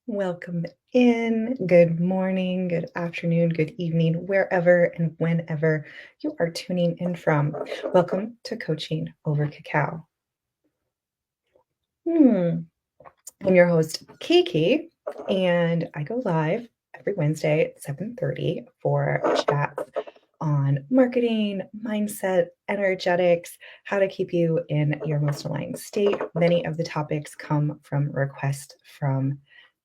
Welcome in. Good morning, good afternoon, good evening, wherever and whenever you are tuning in from. Welcome to Coaching Over Cacao. I'm your host, Kiki, and I go live every Wednesday at 7:30 for chats on marketing, mindset, energetics, how to keep you in your most aligned state. Many of the topics come from requests from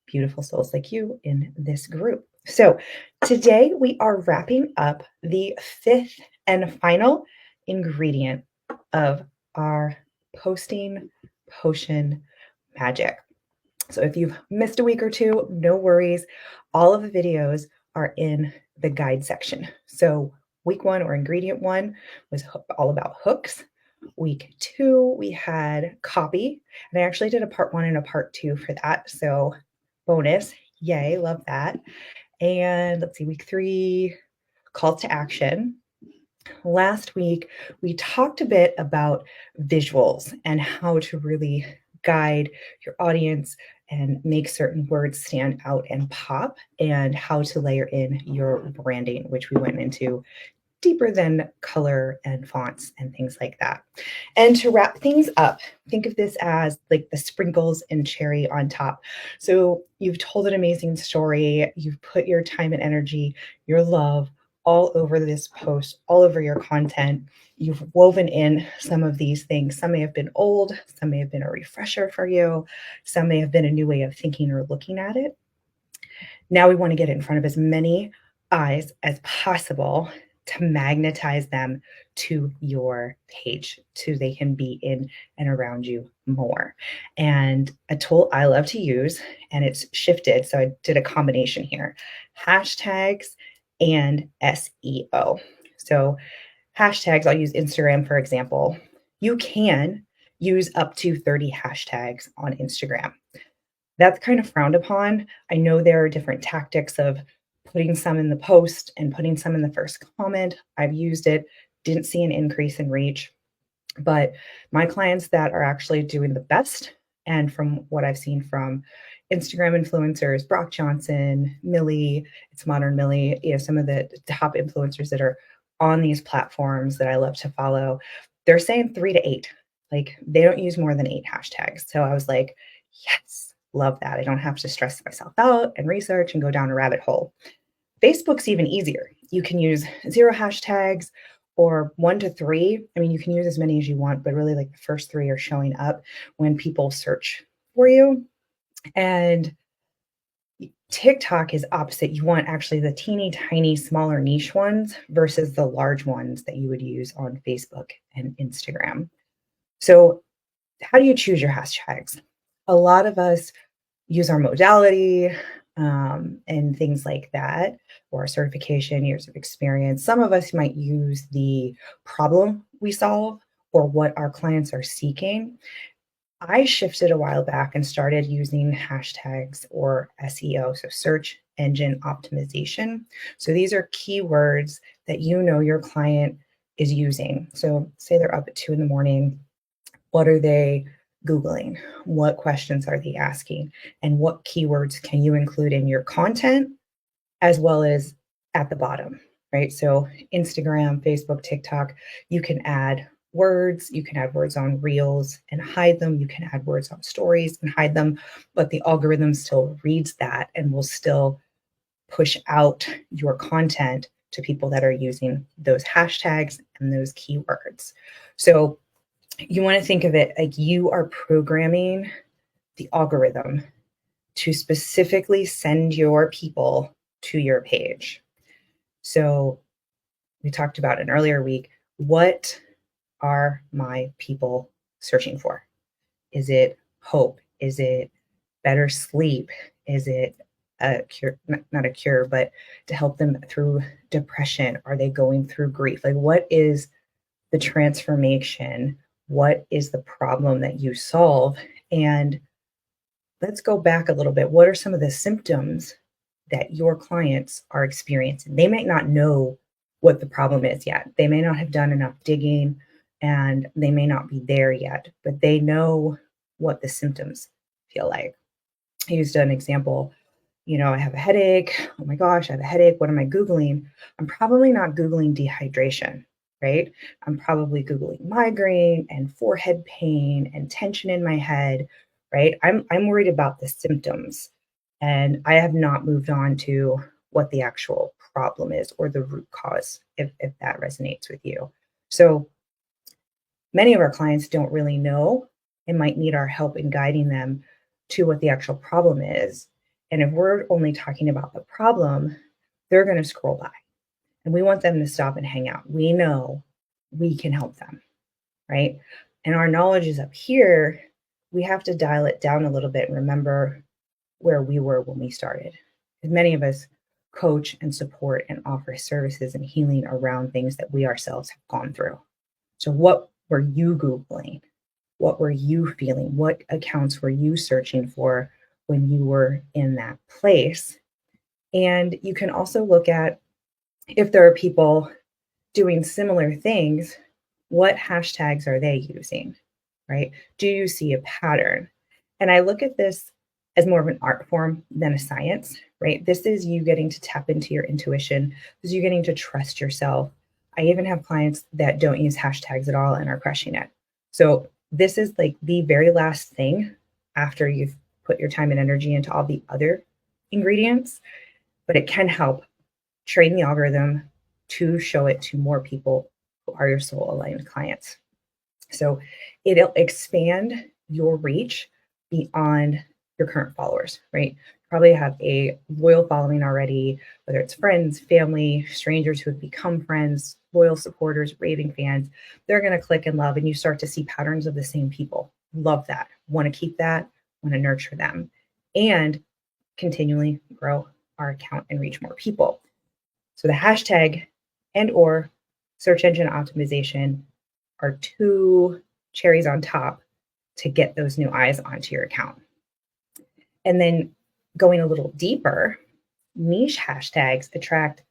beautiful souls like you in this group. So today we are wrapping up the fifth and final ingredient of our posting potion magic. So if you've missed a week or two, no worries. All of the videos are in the guide section. So week one or ingredient one was all about hooks. Week two, we had copy. And I actually did a part one and a part two for that. So bonus, yay, love that. And let's see, week three, calls to action. Last week, we talked a bit about visuals and how to really guide your audience and make certain words stand out and pop, and how to layer in your branding, which we went into deeper than color and fonts and things like that. And to wrap things up, think of this as like the sprinkles and cherry on top. So you've told an amazing story, you've put your time and energy, your love all over this post, all over your content. You've woven in some of these things. Some may have been old, some may have been a refresher for you, some may have been a new way of thinking or looking at it. Now we want to get it in front of as many eyes as possible to magnetize them to your page so they can be in and around you more. And a tool I love to use, and it's shifted, so I did a combination here, hashtags and SEO. So hashtags, I'll use Instagram for example. You can use up to 30 hashtags on Instagram. That's kind of frowned upon. I know there are different tactics of putting some in the post and putting some in the first comment. I've used it, didn't see an increase in reach. But my clients that are actually doing the best, and from what I've seen from Instagram influencers, Brock Johnson, Millie, it's Modern Millie, some of the top influencers that are on these platforms that I love to follow, they're saying 3 to 8. Like they don't use more than 8 hashtags. So I was like, yes, love that. I don't have to stress myself out and research and go down a rabbit hole. Facebook's even easier. You can use 0 hashtags or 1 to 3. I mean, you can use as many as you want, but really like the first 3 are showing up when people search for you. And TikTok is opposite. You want actually the teeny tiny, smaller niche ones versus the large ones that you would use on Facebook and Instagram. So how do you choose your hashtags? A lot of us use our modality and things like that, or certification, years of experience. Some of us might use the problem we solve or what our clients are seeking. I shifted a while back and started using hashtags or SEO, so search engine optimization. So these are keywords that you know your client is using. So say they're up at 2 in the morning. What are they Googling? What questions are they asking? And what keywords can you include in your content as well as at the bottom, right? So Instagram, Facebook, TikTok, you can add words, you can add words on reels and hide them. You can add words on stories and hide them, but the algorithm still reads that and will still push out your content to people that are using those hashtags and those keywords. So you want to think of it like you are programming the algorithm to specifically send your people to your page. So we talked about in an earlier week, what are my people searching for? Is it hope? Is it better sleep? Is it a cure, not a cure, but to help them through depression? Are they going through grief? Like what is the transformation? What is the problem that you solve? And let's go back a little bit. What are some of the symptoms that your clients are experiencing? They might not know what the problem is yet. They may not have done enough digging and they may not be there yet, but they know what the symptoms feel like. I used an example, I have a headache. Oh my gosh, I have a headache. What am I Googling? I'm probably not Googling dehydration, right? I'm probably Googling migraine and forehead pain and tension in my head, right? I'm worried about the symptoms. And I have not moved on to what the actual problem is or the root cause, if that resonates with you. So many of our clients don't really know and might need our help in guiding them to what the actual problem is. And if we're only talking about the problem, they're going to scroll by and we want them to stop and hang out. We know we can help them, right? And our knowledge is up here. We have to dial it down a little bit and remember where we were when we started. Because many of us coach and support and offer services and healing around things that we ourselves have gone through. So, what were you Googling? What were you feeling? What accounts were you searching for when you were in that place? And you can also look at if there are people doing similar things, what hashtags are they using, right? Do you see a pattern? And I look at this as more of an art form than a science, right? This is you getting to tap into your intuition. This is you getting to trust yourself. I even have clients that don't use hashtags at all and are crushing it. So this is like the very last thing after you've put your time and energy into all the other ingredients, but it can help train the algorithm to show it to more people who are your soul aligned clients. So it'll expand your reach beyond your current followers, right? Probably have a loyal following already, whether it's friends, family, strangers who have become friends, loyal supporters, raving fans. They're going to click and love, and you start to see patterns of the same people. Love that. Want to keep that, want to nurture them, and continually grow our account and reach more people. So the hashtag and or search engine optimization are two cherries on top to get those new eyes onto your account. And then going a little deeper, niche hashtags attract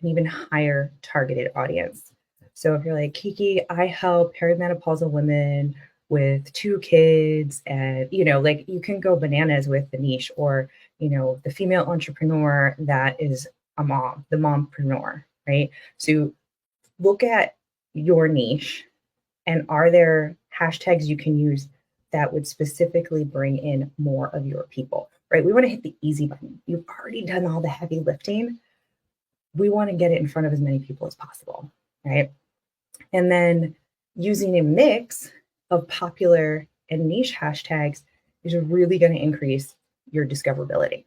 an even higher targeted audience. So if you're like, Kiki, I help perimenopausal women with 2 kids, and like you can go bananas with the niche, or the female entrepreneur that is a mom, the mompreneur, right? So look at your niche, and are there hashtags you can use that would specifically bring in more of your people, right? We want to hit the easy button. You've already done all the heavy lifting. We want to get it in front of as many people as possible, right? And then using a mix of popular and niche hashtags is really going to increase your discoverability.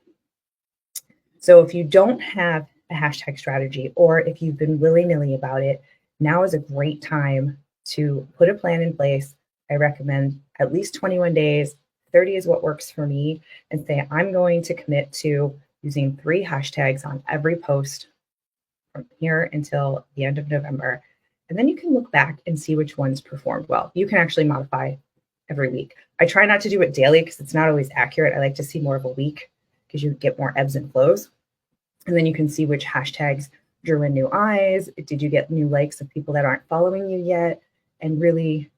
So if you don't have a hashtag strategy, or if you've been willy-nilly about it, now is a great time to put a plan in place. I recommend at least 21 days, 30 is what works for me, and say, I'm going to commit to using 3 hashtags on every post from here until the end of November. And then you can look back and see which ones performed well. You can actually modify every week. I try not to do it daily because it's not always accurate. I like to see more of a week because you get more ebbs and flows. And then you can see which hashtags drew in new eyes. Did you get new likes of people that aren't following you yet? And really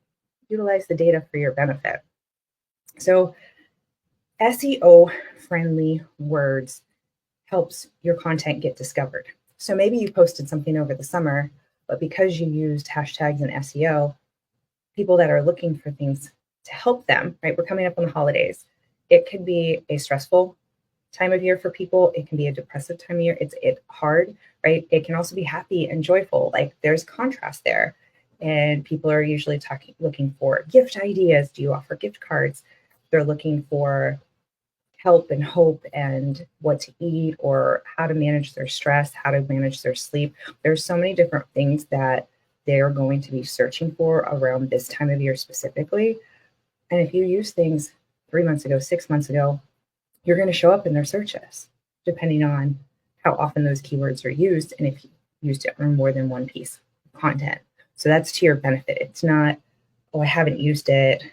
utilize the data for your benefit. So SEO friendly words helps your content get discovered. So maybe you posted something over the summer, but because you used hashtags and SEO, people that are looking for things to help them, right? We're coming up on the holidays. It could be a stressful time of year for people. It can be a depressive time of year. It's hard, right? It can also be happy and joyful. Like there's contrast there. And people are usually looking for gift ideas. Do you offer gift cards? They're looking for help and hope and what to eat, or how to manage their stress, how to manage their sleep. There's so many different things that they're going to be searching for around this time of year specifically. And if you use things 3 months ago, 6 months ago, you're going to show up in their searches, depending on how often those keywords are used and if you used it on more than one piece of content. So that's to your benefit. It's not, oh, I haven't used it,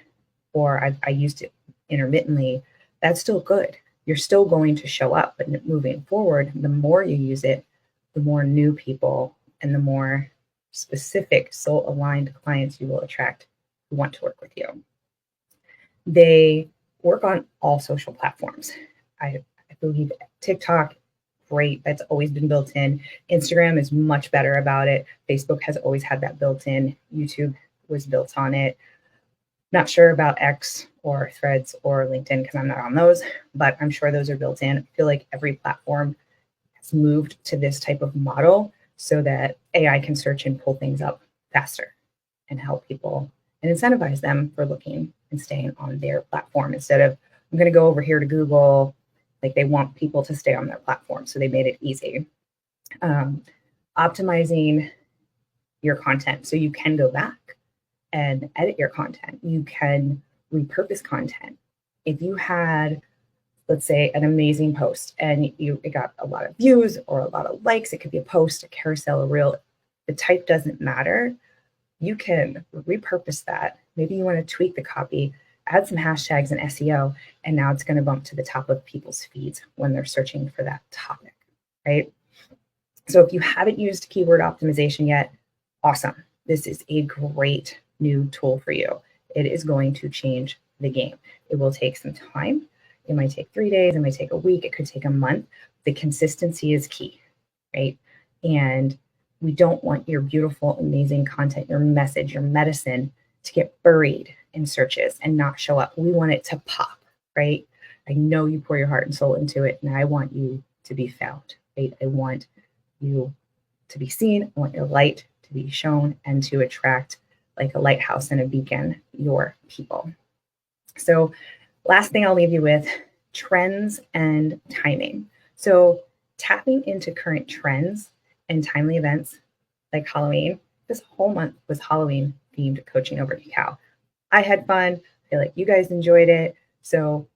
or I used it intermittently. That's still good. You're still going to show up, but moving forward, the more you use it, the more new people and the more specific soul-aligned clients you will attract who want to work with you. They work on all social platforms. I believe TikTok, great. That's always been built in. Instagram is much better about it. Facebook has always had that built in. YouTube was built on it. Not sure about X or Threads or LinkedIn because I'm not on those, but I'm sure those are built in. I feel like every platform has moved to this type of model so that AI can search and pull things up faster and help people and incentivize them for looking and staying on their platform instead of, I'm going to go over here to Google. Like, they want people to stay on their platform. So they made it easy. Optimizing your content so you can go back and edit your content. You can repurpose content. If you had, let's say, an amazing post and it got a lot of views or a lot of likes, it could be a post, a carousel, a reel, the type doesn't matter. You can repurpose that. Maybe you want to tweak the copy, add some hashtags and SEO, and now it's going to bump to the top of people's feeds when they're searching for that topic, right? So if you haven't used keyword optimization yet, awesome. This is a great new tool for you. It is going to change the game. It will take some time. It might take 3 days. It might take a week. It could take a month. The consistency is key, right? And we don't want your beautiful, amazing content, your message, your medicine to get buried in searches and not show up. We want it to pop, right? I know you pour your heart and soul into it, and I want you to be found, right? I want you to be seen. I want your light to be shown and to attract, like a lighthouse and a beacon, your people. So last thing I'll leave you with, trends and timing. So tapping into current trends and timely events like Halloween. This whole month was Halloween themed coaching over Cacao. I had fun. I feel like you guys enjoyed it. So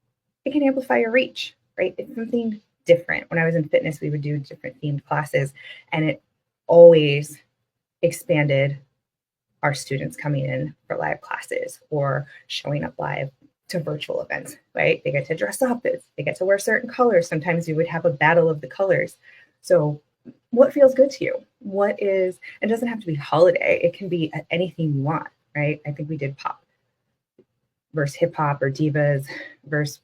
it can amplify your reach, right? It's something different. When I was in fitness, we would do different themed classes, and it always expanded our students coming in for live classes or showing up live to virtual events, right? They get to dress up, they get to wear certain colors. Sometimes we would have a battle of the colors. So what feels good to you? What is, it doesn't have to be holiday. It can be anything you want, right? I think we did pop versus hip hop or divas versus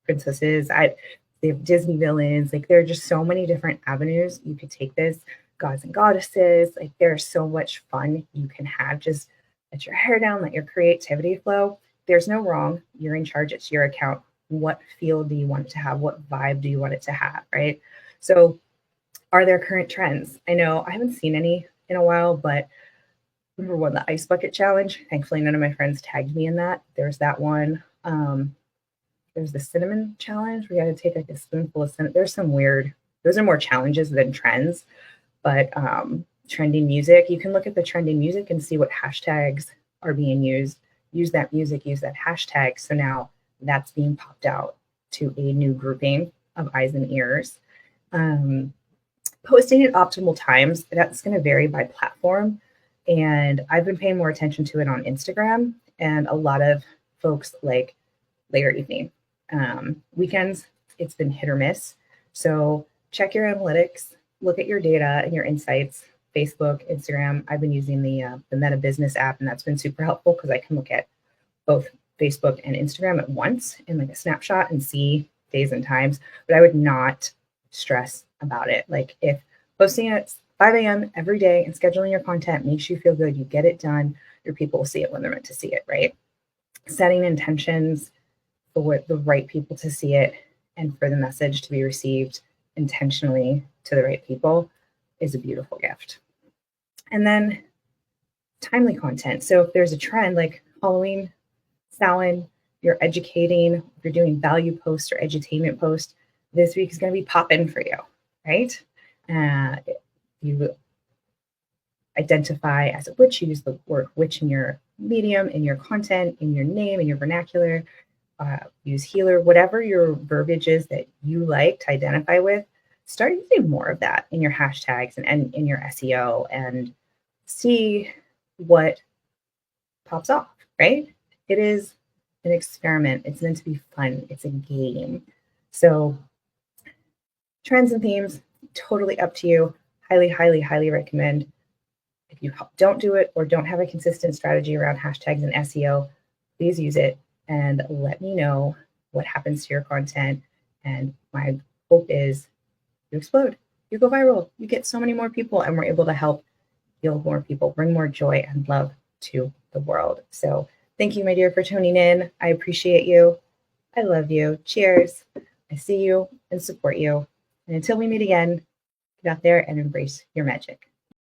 princesses. They have Disney villains. Like, there are just so many different avenues you could take this. Gods and goddesses. Like, there's so much fun you can have. Just let your hair down, let your creativity flow. There's no wrong. You're in charge. It's your account. What feel do you want it to have? What vibe do you want it to have, right? So are there current trends? I know I haven't seen any in a while, but remember when the ice bucket challenge? Thankfully, none of my friends tagged me in that. There's that one. There's the cinnamon challenge. We got to take like a spoonful of cinnamon. There's some weird, those are more challenges than trends, but trending music, you can look at the trending music and see what hashtags are being used. Use that music, use that hashtag. So now that's being popped out to a new grouping of eyes and ears. Posting at optimal times, that's going to vary by platform. And I've been paying more attention to it on Instagram, and a lot of folks like later evening. Weekends, it's been hit or miss. So check your analytics, look at your data and your insights. Facebook, Instagram, I've been using the Meta Business app, and that's been super helpful because I can look at both Facebook and Instagram at once in like a snapshot and see days and times, but I would not stress about it. Like, if posting at 5 a.m. every day and scheduling your content makes you feel good, you get it done, your people will see it when they're meant to see it, right? Setting intentions for the right people to see it and for the message to be received intentionally to the right people is a beautiful gift. And then timely content. So if there's a trend like Halloween, Samhain, you're educating, if you're doing value posts or edutainment posts, this week is going to be popping for you, right? You identify as a witch, you use the word witch in your medium, in your content, in your name, in your vernacular, use healer, whatever your verbiage is that you like to identify with, start using more of that in your hashtags and in your SEO and see what pops off, right? It is an experiment. It's meant to be fun. It's a game. So trends and themes, totally up to you. Highly, highly, highly recommend. If you don't do it or don't have a consistent strategy around hashtags and SEO, please use it and let me know what happens to your content. And my hope is you explode, you go viral, you get so many more people, and we're able to help heal more people, bring more joy and love to the world. So thank you, my dear, for tuning in. I appreciate you. I love you. Cheers. I see you and support you. And until we meet again, get out there and embrace your magic.